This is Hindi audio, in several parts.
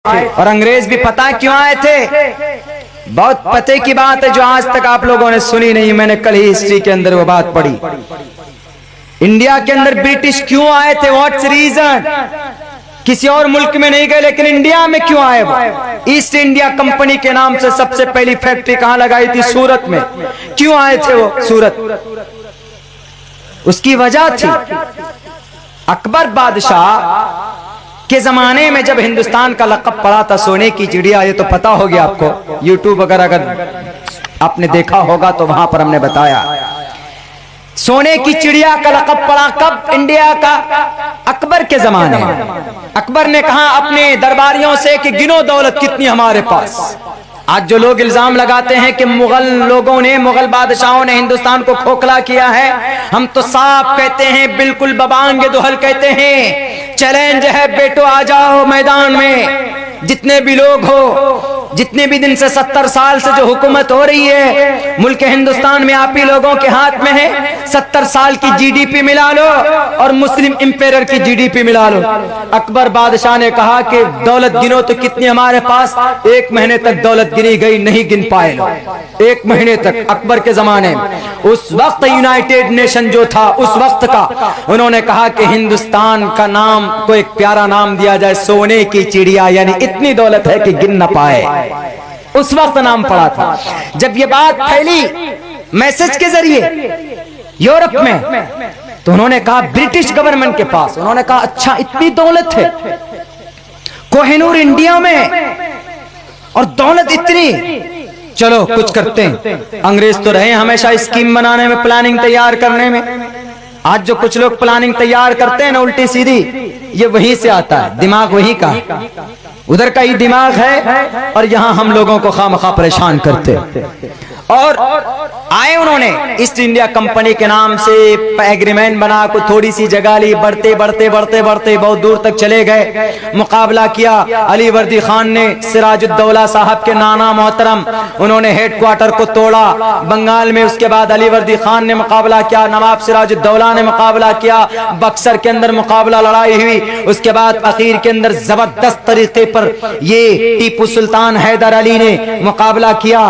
और अंग्रेज भी पता क्यों आए थे? बहुत पते की बात है जो आज तक आप लोगों ने सुनी नहीं। मैंने कल ही हिस्ट्री के अंदर वो बात पढ़ी। इंडिया के अंदर ब्रिटिश क्यों आए थे? What's reason? किसी और मुल्क में नहीं गए, लेकिन इंडिया में क्यों आए वो? ईस्ट इंडिया कंपनी के नाम से सबसे पहली फैक्ट्री कहां लगाई थी? सूरत में। क्यों आए थे वो सूरत? उसकी वजह थी अकबर बादशाह के जमाने में जब हिंदुस्तान का लक़ब पड़ा था सोने की चिड़िया। ये तो पता हो गया आपको, यूट्यूब वगैरह अगर आपने देखा होगा तो वहां पर हमने बताया। सोने की चिड़िया का लक़ब पड़ा कब इंडिया का? अकबर के जमाने में। अकबर ने कहा अपने दरबारियों से कि गिनो दौलत कितनी हमारे पास। आज जो लोग इल्जाम लगाते हैं कि मुगल लोगों ने, मुगल बादशाहों ने हिंदुस्तान को खोखला किया है, हम तो साफ कहते हैं, बिल्कुल बबांगे दुहल कहते हैं, चैलेंज है बेटो आ जाओ मैदान में। जितने भी लोग हो, जितने भी दिन से 70 साल से जो हुकूमत हो रही है मुल्क हिंदुस्तान में आप ही लोगों के हाथ में है। 70 साल की जीडीपी मिला लो और मुस्लिम इंपेयर की जीडीपी मिला लो। अकबर बादशाह ने कहा कि दौलत गिनो तो कितनी हमारे पास? 1 महीने तक दौलत गिनी गई, नहीं गिन पाए लोग 1 महीने तक। अकबर के जमाने में उस वक्त यूनाइटेड नेशन जो था उस वक्त का, उन्होंने कहा कि हिंदुस्तान का नाम को एक प्यारा नाम दिया जाए, सोने की चिड़िया, यानी इतनी दौलत है कि गिन न पाए। उस वक्त नाम पड़ा था। जब ये बात फैली मैसेज के जरिए यूरोप में, तो उन्होंने कहा ब्रिटिश गवर्नमेंट के पास, उन्होंने कहा अच्छा इतनी दौलत है कोहिनूर इंडिया में और दौलत इतनी, चलो कुछ करते हैं। अंग्रेज तो रहे हमेशा स्कीम बनाने में, प्लानिंग तैयार करने में। आज जो कुछ लोग प्लानिंग तैयार करते हैं ना उल्टी सीधी, ये वहीं से आता है, दिमाग वहीं का, उधर का ही दिमाग है और यहां हम लोगों को खामखा परेशान करते। और आए उन्होंने ईस्ट इंडिया कंपनी के नाम से एग्रीमेंट बना, को थोड़ी सी जगह ली, बढ़ते बढ़ते बढ़ते बढ़ते बहुत दूर तक चले गए। मुकाबला किया अली वर्दी खान ने सिराजुद्दौला साहब के नाना मोहतरम, उन्होंने हेडक्वार्टर को तोड़ा बंगाल में। उसके बाद अली वर्दी खान ने मुकाबला किया, नवाब सिराजुद्दौला ने मुकाबला किया, बक्सर के अंदर मुकाबला लड़ाई हुई। उसके बाद आखिर के अंदर जबरदस्त तरीके पर ये टीपू सुल्तान हैदर अली ने मुकाबला किया।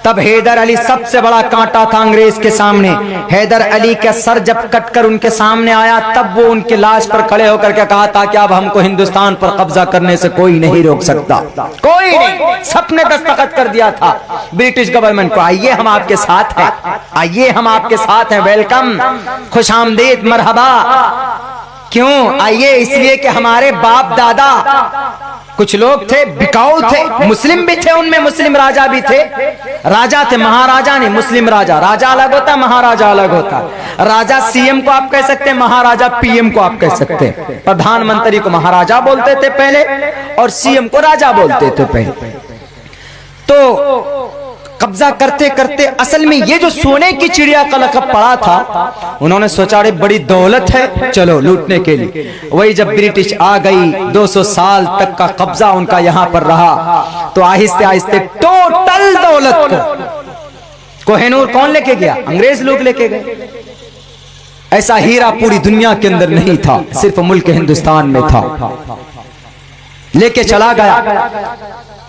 तब हैदर अली सबसे बड़ा कांटा था अंग्रेज के सामने। हैदर अली का सर जब कटकर उनके सामने आया तब वो उनके लाश पर खड़े होकर के कहा था कि अब हमको हिंदुस्तान पर कब्जा करने से कोई नहीं रोक सकता, कोई नहीं। सबने दस्तखत कर दिया था ब्रिटिश गवर्नमेंट को, आइए हम आपके साथ हैं, आइए हम आपके साथ हैं, वेलकम, खुशामदीद, मरहबा। क्यों आइए? इसलिए कि हमारे बाप दादा कुछ लोग थे बिकाऊ थे, मुस्लिम भी थे, उनमें मुस्लिम राजा भी थे। राजा थे, महाराजा नहीं, मुस्लिम राजा। राजा अलग होता, महाराजा अलग होता। राजा सीएम को आप कह सकते हैं, महाराजा पीएम को आप कह सकते हैं। प्रधानमंत्री को महाराजा बोलते थे पहले और सीएम को राजा बोलते थे पहले। तो कब्जा करते करते असल में ये जो सोने की चिड़िया का लक़ब पड़ा था, उन्होंने सोचा अरे बड़ी दौलत है, चलो लूटने के लिए। वही जब ब्रिटिश आ गई, 200 साल तक का कब्जा उनका यहां पर रहा, तो आहिस्ते आहिस्ते टोटल दौलत को कोहिनूर कौन लेके गया? अंग्रेज लोग लेके गए। ऐसा हीरा पूरी दुनिया के अंदर नहीं था, सिर्फ मुल्क हिंदुस्तान में था, लेके चला गया।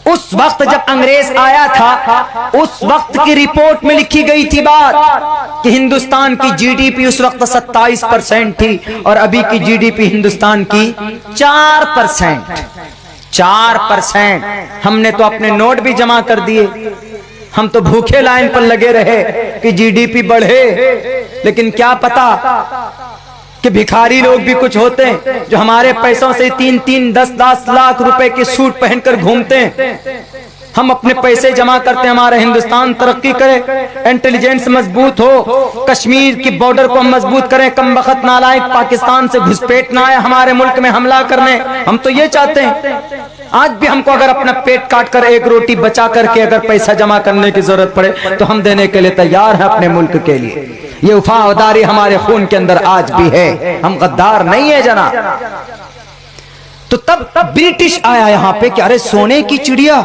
उस वक्त जब अंग्रेज आया था, उस वक्त की रिपोर्ट में लिखी गई थी बात कि हिंदुस्तान की जीडीपी उस वक्त 27% थी और अभी की जीडीपी हिंदुस्तान की 4%। 4%। हमने तो अपने नोट भी जमा कर दिए, हम तो भूखे लाइन पर लगे रहे कि जीडीपी बढ़े, लेकिन क्या पता कि भिखारी लोग भी कुछ होते हैं जो हमारे पैसों से 3-3, 10-10 लाख रुपए के सूट पहनकर घूमते हैं। हम अपने पैसे जमा करते हैं, हमारा हिंदुस्तान तरक्की करे, इंटेलिजेंस मजबूत हो, कश्मीर की बॉर्डर को हम मजबूत करें, कम बखत नालायक पाकिस्तान से घुसपैठ ना आए हमारे मुल्क में हमला करने। हम तो ये चाहते हैं। आज भी हमको अगर अपना पेट काट कर एक रोटी बचा करके अगर पैसा जमा करने की जरूरत पड़े तो हम देने के लिए तैयार हैं अपने मुल्क के लिए। ये वफादारी हमारे खून के अंदर आज भी है, हम गद्दार नहीं है जना। तो तब ब्रिटिश आया यहाँ पे कि अरे सोने की चिड़िया,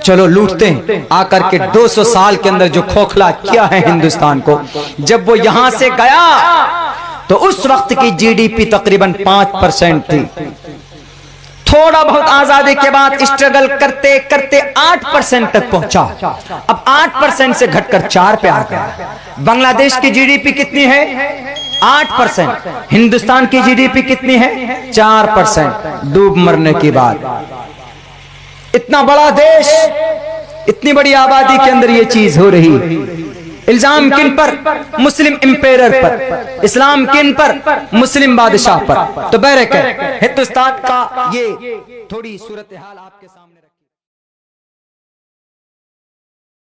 चलो लूटते हैं। आकर के 200 साल के अंदर जो खोखला किया है हिंदुस्तान को, जब वो यहां से गया तो उस वक्त की जीडीपी तकरीबन 5% थी। थोड़ा बहुत आजादी के बाद स्ट्रगल करते करते 8% तक पहुंचा। अब 8% से घटकर 4 पे आ गया। बांग्लादेश की जीडीपी कितनी है? 8%। हिंदुस्तान की जीडीपी कितनी है? 4%। डूब मरने के बाद इतना बड़ा देश, इतनी बड़ी आबादी के अंदर ये चीज हो रही। इल्जाम किन पर? मुस्लिम इंपेरर पर। इस्लाम किन पर? मुस्लिम बादशाह पर। तो बहरकैफ हिंदुस्तान का ये थोड़ी सूरत हाल आपके सामने